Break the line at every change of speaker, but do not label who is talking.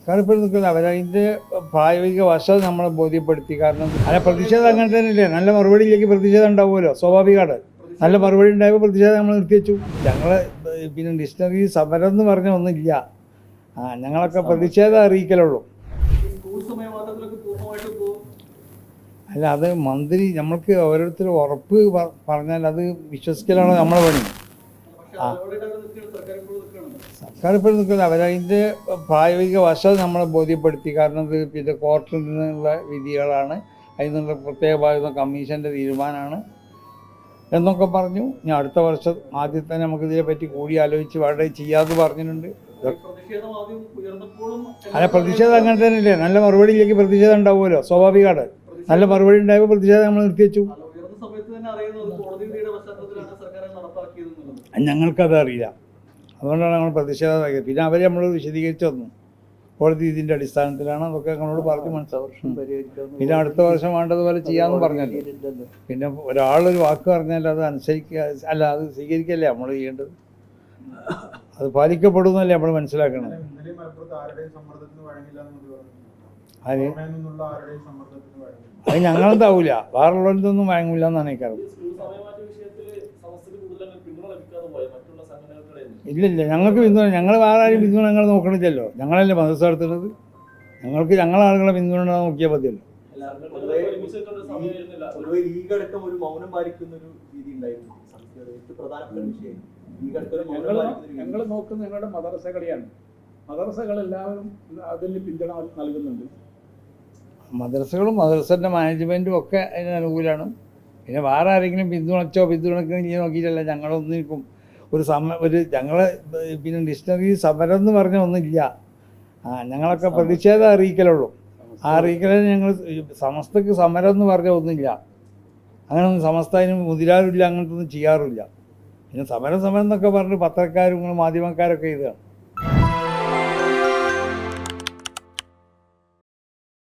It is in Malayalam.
സർക്കാർ ഇപ്പോൾ നിൽക്കില്ല, അവരതിൻ്റെ പ്രായോഗിക വശം നമ്മളെ ബോധ്യപ്പെടുത്തി. കാരണം അല്ല, പ്രതിഷേധം അങ്ങനെ തന്നെയല്ലേ, നല്ല മറുപടിയിലേക്ക് പ്രതിഷേധം ഉണ്ടാവുമല്ലോ, സ്വാഭാവികമാണ്. നല്ല മറുപടി ഉണ്ടായപ്പോൾ പ്രതിഷേധം നമ്മൾ നിർത്തിവെച്ചു. ഞങ്ങൾ പിന്നെ ഡിക്ഷണറി സമരം എന്ന് പറഞ്ഞ ഒന്നുമില്ല. ഞങ്ങളൊക്കെ പ്രതിഷേധം അറിയിക്കലുള്ളൂ. അല്ല, അത് മന്ത്രി നമ്മൾക്ക് ഓരോരുത്തർ ഉറപ്പ് പറഞ്ഞാൽ അത് വിശ്വസിക്കലാണ് നമ്മളെ പണി. സർക്കാർ ഇപ്പോൾ നിൽക്കില്ല, അവരതിൻ്റെ പ്രായോഗിക വശം നമ്മളെ ബോധ്യപ്പെടുത്തി. കാരണം ഇത് പിന്നെ കോർട്ടിൽ നിന്നുള്ള വിധികളാണ്, അതിൽ നിന്നുള്ള പ്രത്യേക ഭാഗത്തുനിന്ന് കമ്മീഷൻ്റെ തീരുമാനമാണ് എന്നൊക്കെ പറഞ്ഞു. ഞാൻ അടുത്ത വർഷം ആദ്യം തന്നെ നമുക്കിതിനെ പറ്റി കൂടി ആലോചിച്ച് വളരെ ചെയ്യാമെന്ന് പറഞ്ഞിട്ടുണ്ട്. അല്ല, പ്രതിഷേധം അങ്ങനെ തന്നെയല്ലേ, നല്ല മറുപടിയിലേക്ക് പ്രതിഷേധം ഉണ്ടാവുമല്ലോ, സ്വാഭാവികമാണ്. നല്ല മറുപടി ഉണ്ടായപ്പോൾ പ്രതിഷേധം നമ്മൾ നിർത്തിവെച്ചു. ഞങ്ങൾക്കത് അറിയില്ല, അതുകൊണ്ടാണ് നമ്മൾ പ്രതിഷേധം അറിയിക്കുന്നത്. പിന്നെ അവർ നമ്മൾ വിശദീകരിച്ച് തന്നു, കോടതി ഇതിൻ്റെ അടിസ്ഥാനത്തിലാണ് അതൊക്കെ നമ്മളോട് പറഞ്ഞ് മനസ്സിലാവും. പിന്നെ അടുത്ത വർഷം വേണ്ടതുപോലെ ചെയ്യാമെന്ന് പറഞ്ഞല്ലോ. പിന്നെ ഒരാളൊരു വാക്ക് പറഞ്ഞാൽ അത് അനുസരിക്കുക, അല്ല അത് സ്വീകരിക്കല്ലേ നമ്മൾ ചെയ്യേണ്ടത്, അത് പാലിക്കപ്പെടുന്നല്ലേ നമ്മൾ മനസ്സിലാക്കണം. അത് ഞങ്ങളെന്താവൂല, വേറുള്ളതൊന്നും വഴങ്ങില്ല എന്നാണ് എനിക്കറിയാം. ഇല്ലില്ല, ഞങ്ങൾക്ക് പിന്തുണ, ഞങ്ങൾ വേറെ ആരും പിന്തുണ ഞങ്ങൾ നോക്കണില്ലല്ലോ. ഞങ്ങളല്ലേ മദ്രസ നടത്തുന്നത്, ഞങ്ങൾക്ക് ഞങ്ങളാളുകളെ പിന്തുണ നോക്കിയാൽ മതിയല്ലോ.
ഞങ്ങൾ നോക്കുന്ന ഞങ്ങളുടെ മദ്രസകളെയാണ്. മദ്രസകളെല്ലാവരും അതിന് പിന്തുണ നൽകുന്നുണ്ട്.
മദ്രസകളും മദ്രസൻ്റെ മാനേജ്മെൻറ്റും ഒക്കെ അതിന് അനുകൂലമാണ്. പിന്നെ വേറെ ആരെങ്കിലും പിന്തുണയ്ക്കണമെങ്കിൽ നോക്കിയിട്ടല്ല ഞങ്ങളൊന്നിനും ഒരു ഞങ്ങളെ പിന്നെ ഡിക്ഷണറി സമരം എന്ന് പറഞ്ഞ ഒന്നുമില്ല. ഞങ്ങളൊക്കെ പ്രതിഷേധം അറിയിക്കലുള്ളൂ. ആ അറിയിക്കലിന് ഞങ്ങൾ സമസ്തക്ക് സമരം എന്ന് പറഞ്ഞ ഒന്നുമില്ല. അങ്ങനെയൊന്നും സമസ്ത അതിന് മുതിരാറില്ല, അങ്ങനത്തെ ഒന്നും ചെയ്യാറില്ല. പിന്നെ സമരം എന്നൊക്കെ പറഞ്ഞ് പത്രക്കാരും മാധ്യമക്കാരൊക്കെ ഇതാണ്.